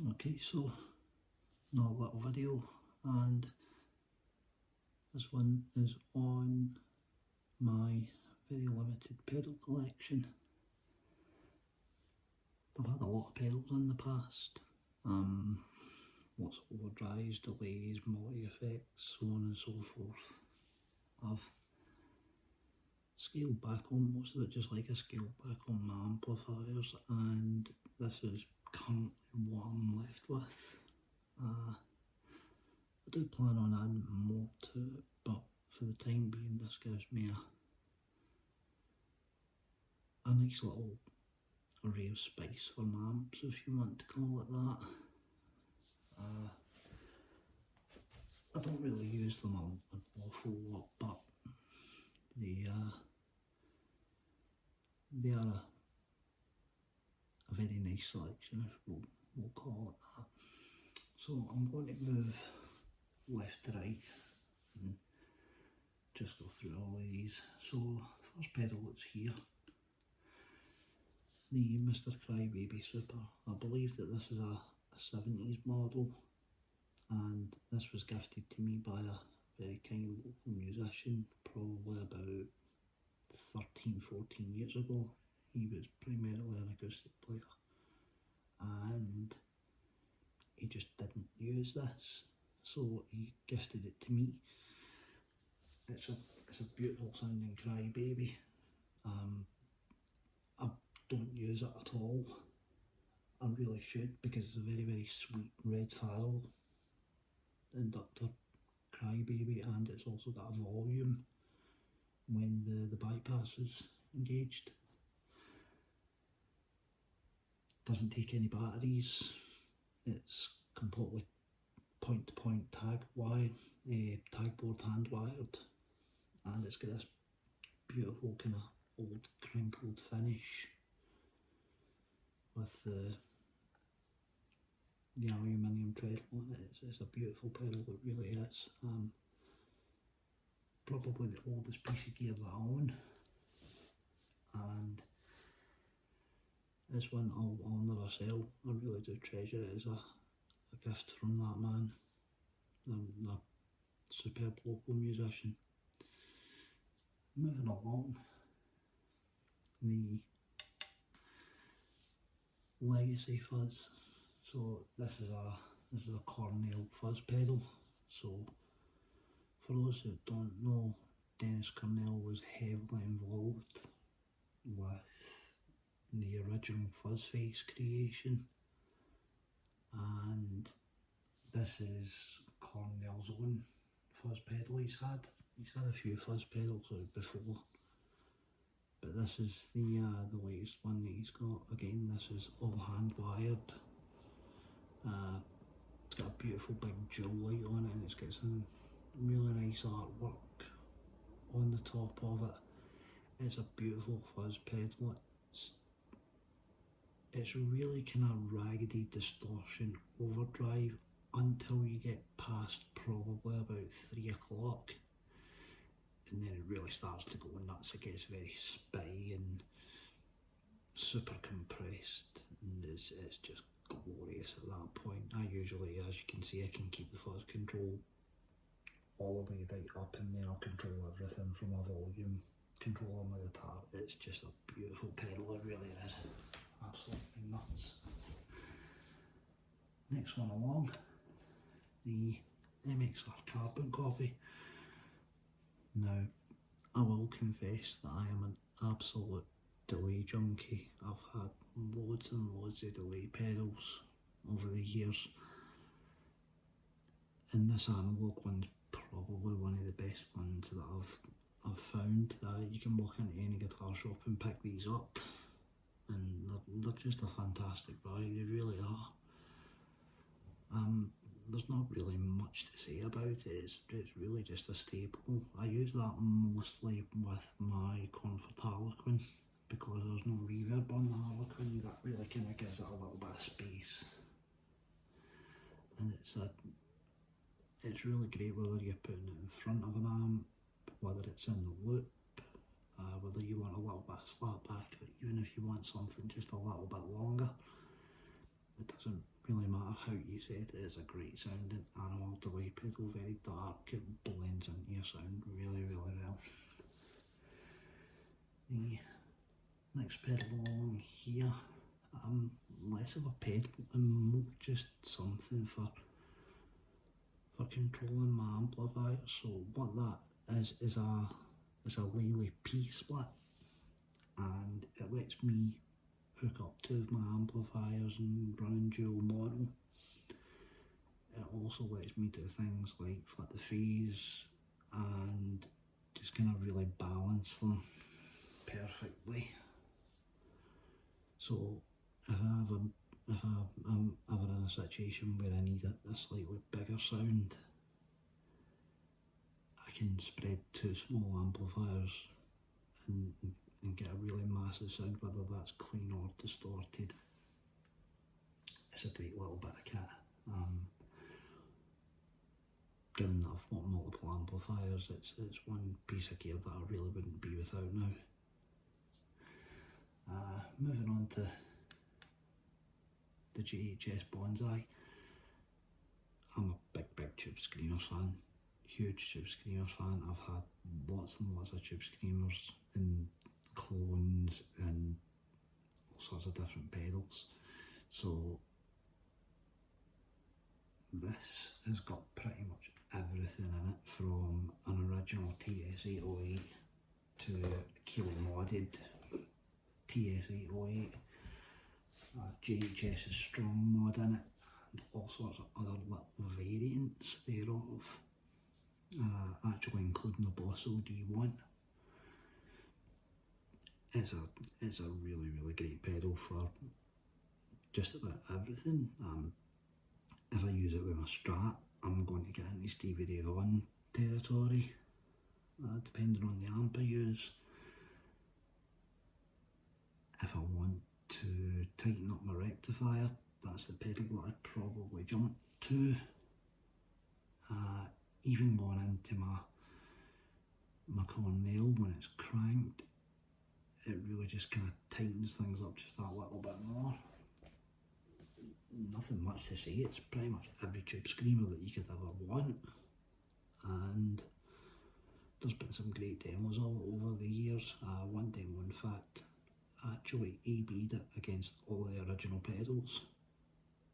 Okay, so another little video, and this one is on my very limited pedal collection. I've had a lot of pedals in the past, lots of overdrives, delays, multi-effects, so on and so forth. I've scaled back on most of it, just like I scaled back on my amplifiers, and this is currently what I'm left with. I do plan on adding more to it, but for the time being this gives me a nice little array of spice for my amps, if you want to call it that. I don't really use them an awful lot, but they are a very nice selection, if we'll call it that. So I'm going to move left to right and just go through all of these. So the first pedal that's here, the Mr. Crybaby Super. I believe that this is a 70s model, and this was gifted to me by a very kind local musician probably about 13-14 years ago. He was primarily an acoustic player and he just didn't use this, so he gifted it to me. It's a beautiful sounding Crybaby. I don't use it at all. I really should, because it's a very, very sweet red Farrell inductor Crybaby, and it's also got a volume when the bypass is engaged. Doesn't take any batteries. It's completely point-to-point tag board hand wired, and it's got this beautiful kind of old crinkled finish with the aluminium tread on it. It's a beautiful pedal, it really is. Probably the oldest piece of gear that I own, and this one I'll never sell. I really do treasure it as a gift from that man, the superb local musician. Moving along, the Legacy Fuzz. So this is a Cornell fuzz pedal. So for those who don't know, Dennis Cornell was heavily involved with the original Fuzzface creation, and this is Cornell's own fuzz pedal he's had. He's had a few fuzz pedals out before, but this is the latest one that he's got. Again, this is all hand wired. It's got a beautiful big jewel light on it, and it's got some really nice artwork on the top of it. It's a beautiful fuzz pedal. It's really kind of raggedy distortion overdrive until you get past probably about 3 o'clock, and then it really starts to go nuts. It gets very spy and super compressed, and it's just glorious at that point. I usually, as you can see, I can keep the fuzz control all the way right up, and then I'll control everything from a volume control on my guitar. It's just a beautiful pedal, it really is. Absolutely nuts. Next one along, the MXR Carbon Copy. Now, I will confess that I am an absolute delay junkie. I've had loads and loads of delay pedals over the years, and this analog one's probably one of the best ones that I've found. You can walk into any guitar shop and pick these up, and they're just a fantastic value, they really are. There's not really much to say about it. It's really just a staple. I use that mostly with my Comfort Harlequin, because there's no reverb on the Harlequin. That really kind of gives it a little bit of space, and it's really great whether you're putting it in front of an amp, whether it's in the loop, whether you want a little bit of slapback, or even if you want something just a little bit longer. It doesn't really matter how you said it, is a great sounding analog delay pedal, very dark, it blends into your sound really, really well. The next pedal along here, less of a pedal and more just something for controlling my amplifier. So what that is a Lely P split, and it lets me hook up two of my amplifiers and run in dual mono. It also lets me do things like flip the phase and just kind of really balance them perfectly. So if I'm ever in a situation where I need a slightly bigger sound, I can spread two small amplifiers and get a really massive sound, whether that's clean or distorted. It's a great little bit of kit. Given that I've got multiple amplifiers, it's one piece of gear that I really wouldn't be without now. Moving on to the JHS Bonsai. I'm a big Tube Screamers fan, huge Tube Screamers fan. I've had lots and lots of Tube Screamers in clones and all sorts of different pedals. So this has got pretty much everything in it, from an original TS808 to a Keeley modded TS808, JHS's Strong mod in it, and all sorts of other little variants thereof, actually including the Bosso D1. It's a really great pedal for just about everything. If I use it with my Strat, I'm going to get into Stevie Ray Vaughan territory, depending on the amp I use. If I want to tighten up my rectifier, that's the pedal that I'd probably jump to. Even going into my Cornell when it's cranked, it really just kind of tightens things up just that little bit more. Nothing much to say, it's pretty much every Tube Screamer that you could ever want, and there's been some great demos of it over the years. One demo, in fact, actually AB'd it against all the original pedals,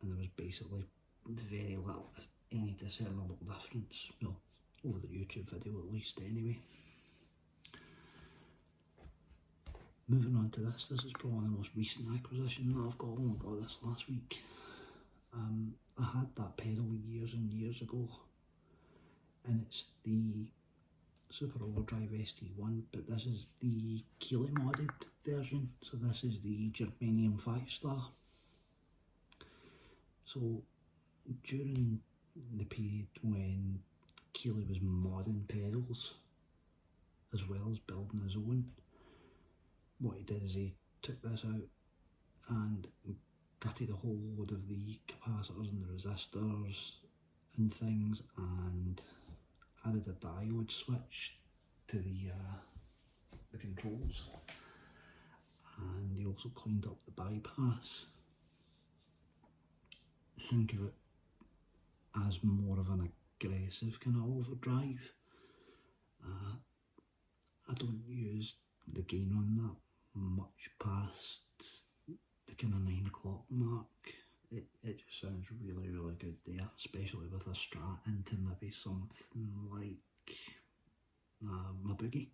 and there was basically very little, if any discernible difference, well, over the YouTube video at least anyway. Moving on to this is probably the most recent acquisition that I've got. I only got this last week. I had that pedal years and years ago, and it's the Super Overdrive ST1, but this is the Keeley modded version, so this is the Germanium 5-star. So during the period when Keeley was modding pedals as well as building his own, what he did is he took this out and gutted a whole load of the capacitors and the resistors and things, and added a diode switch to the controls, and he also cleaned up the bypass. Think of it as more of an aggressive kind of overdrive. I don't use the gain on that much past the kind of 9 o'clock mark. It just sounds really good there, especially with a Strat into maybe something like my Boogie.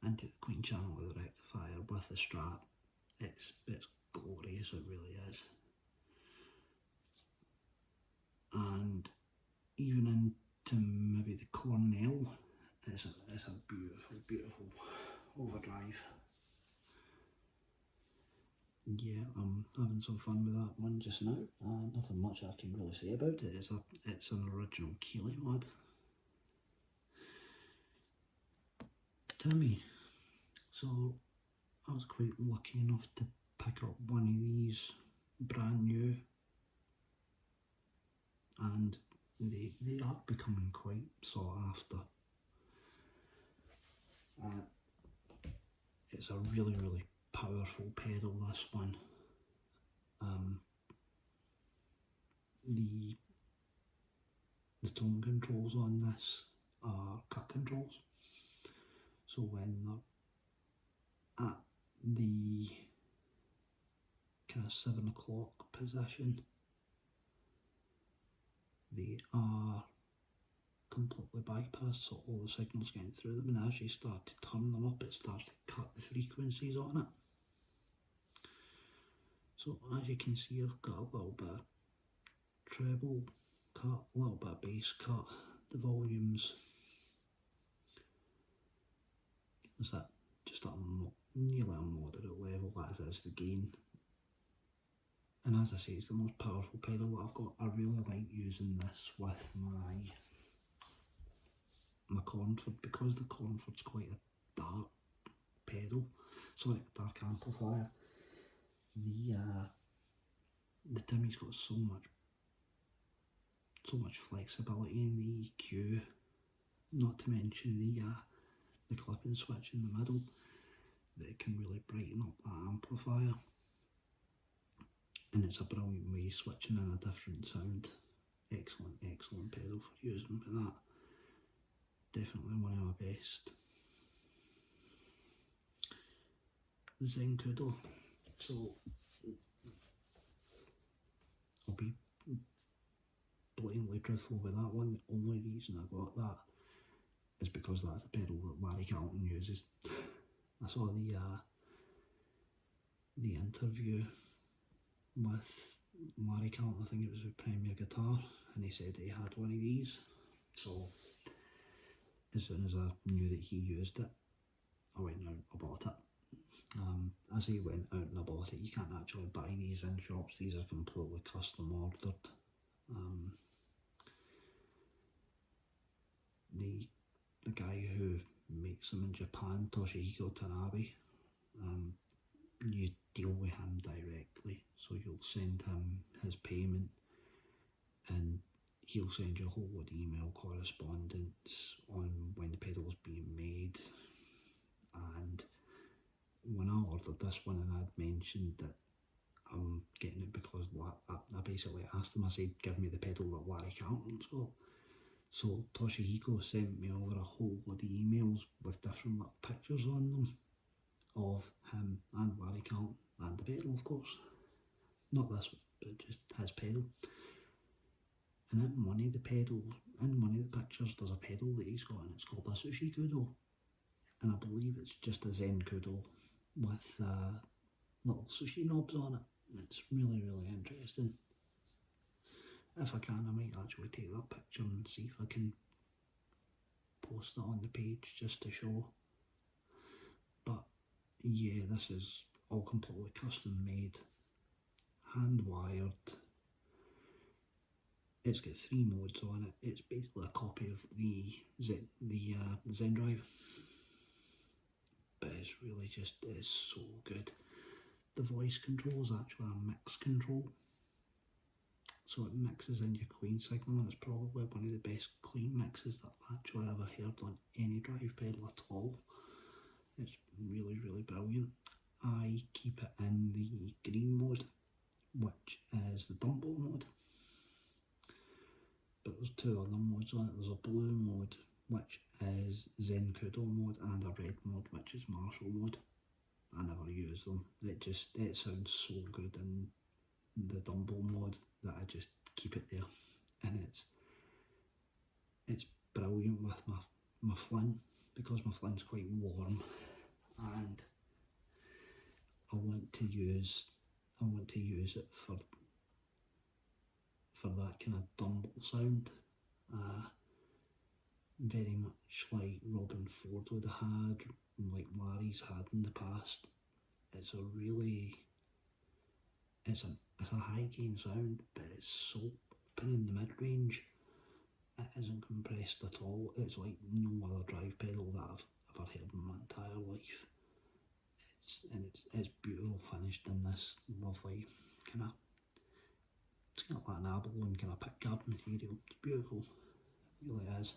Into the Queen channel with the rectifier with the Strat, it's glorious, it really is. And even into maybe the Cornell, it's a beautiful overdrive. Yeah, I'm having some fun with that one just now. Nothing much I can really say about it. It's an original Keeley mod. Timmy. So I was quite lucky enough to pick up one of these brand new, and they are becoming quite sought after. It's a really powerful pedal, this one. tone controls on this are cut controls. So when they're at the kind of 7 o'clock position, they are completely bypassed, so all the signals getting through them, and as you start to turn them up, it starts to cut the frequencies on it. So as you can see, I've got a little bit of treble cut, a little bit of bass cut. The volumes is that just at nearly a moderate level, as is the gain. And as I say, it's the most powerful pedal that I've got. I really like using this with my Cornford, because the Cornford's quite a dark pedal, sorry, a dark amplifier. The Timmy's got so much flexibility in the EQ, not to mention the clipping switch in the middle, that it can really brighten up that amplifier. And it's a brilliant way of switching in a different sound. Excellent pedal for using with that. Definitely one of our best. The Zencudo. So I'll be blatantly truthful with that one. The only reason I got that is because that's a pedal that Larry Carlton uses. I saw the interview with Larry Carlton, I think it was with Premier Guitar, and he said he had one of these. So as soon as I knew that he used it, I went out and bought it. As he went out and I bought it, you can't actually buy these in shops. These are completely custom ordered. The guy who makes them in Japan, Toshihiko Tanabe, you deal with him directly, so you'll send him his payment and he'll send you a whole lot of email correspondence on when the pedal's being made. And when I ordered this one and I'd mentioned that I'm getting it because I basically asked him, I said, give me the pedal that Larry Carlton's got. So Toshihiko sent me over a whole lot of emails with different pictures on them of him and Larry Carlton and the pedal, of course. Not this one, but just his pedal. And in one of the pictures, there's a pedal that he's got, and it's called a Sushi Kudo. And I believe it's just a Zencudo with little sushi knobs on it. It's really interesting. If I can, I might actually take that picture and see if I can post it on the page just to show. But yeah, this is all completely custom made, hand wired. It's got 3 modes on it. It's basically a copy of the Zen Drive, but it's really just, it's so good. The voice control is actually a mix control, so it mixes in your clean signal, and it's probably one of the best clean mixes that I've actually ever heard on any drive pedal at all. It's really brilliant. I keep it in the green mode, which is the Dumble mode. But there's 2 other modes on it. There's a blue mode, which is Zencudo mode, and a red mode, which is Marshall mode. I never use them. It sounds so good in the Dumble mode that I just keep it there. And it's brilliant with my Flynn, because my Flynn's quite warm, and I want to use it for that kind of Dumble sound, very much like Robin Ford would have had, like Larry's had in the past. It's a high gain sound, but it's so open in the mid range. It isn't compressed at all. It's like no other drive pedal that I've ever heard in my entire life. It's beautiful, finished in this lovely kind of, it's kind of like an abalone kind of pickguard material. It's beautiful, it really is.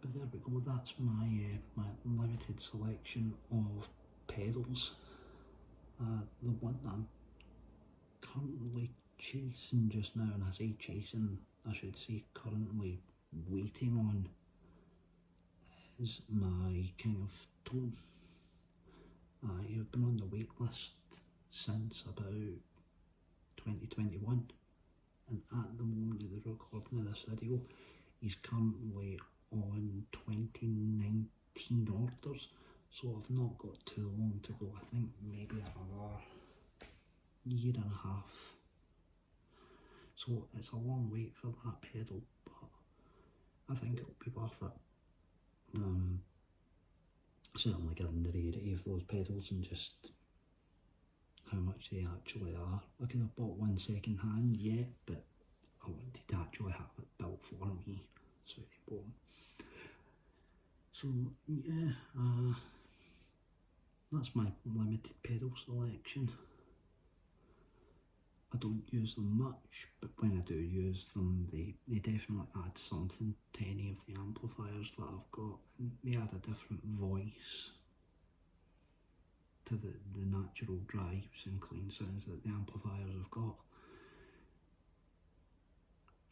But there we go, that's my limited selection of pedals. The one that I'm currently chasing just now, and I say chasing, I should say currently waiting on is my kind of tone. I have been on the wait list since about 2021, and at the moment of the recording of this video, he's currently on 2019 orders, so I've not got too long to go. I think maybe another year and a half. So it's a long wait for that pedal, but I think it'll be worth it. Certainly given the rarity of those pedals and just how much they actually are. I could have bought one second hand yet, but I wanted to actually have it built for me. It's very important. So yeah, that's my limited pedal selection. I don't use them much, but when I do use them, they definitely add something to any of the amplifiers that I've got. They add a different voice to the natural drives and clean sounds that the amplifiers have got.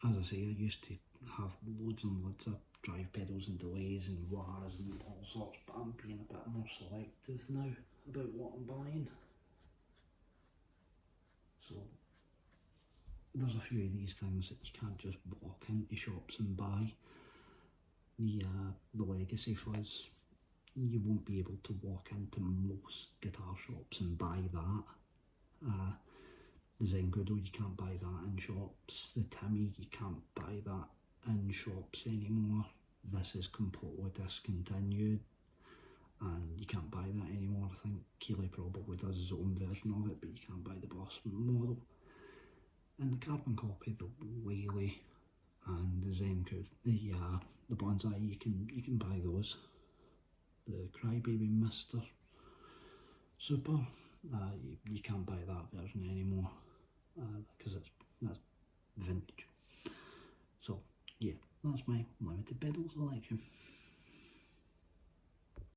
As I say, I used to have loads and loads of drive pedals and delays and wahs and all sorts, but I'm being a bit more selective now about what I'm buying. So there's a few of these things that you can't just walk into shops and buy. The Legacy Fuzz, you won't be able to walk into most guitar shops and buy that. The Zenkudo, you can't buy that in shops. The Timmy, you can't buy that in shops anymore. This is completely discontinued and you can't buy that anymore. I think Keeley probably does his own version of it, but you can't buy the Boss model. And the carbon copy, the Whaley and the Zenkudo, the Bonsai, you can buy those. The Crybaby Mr. Super, you can't buy that version anymore because that's vintage. So yeah, that's my limited pedal selection.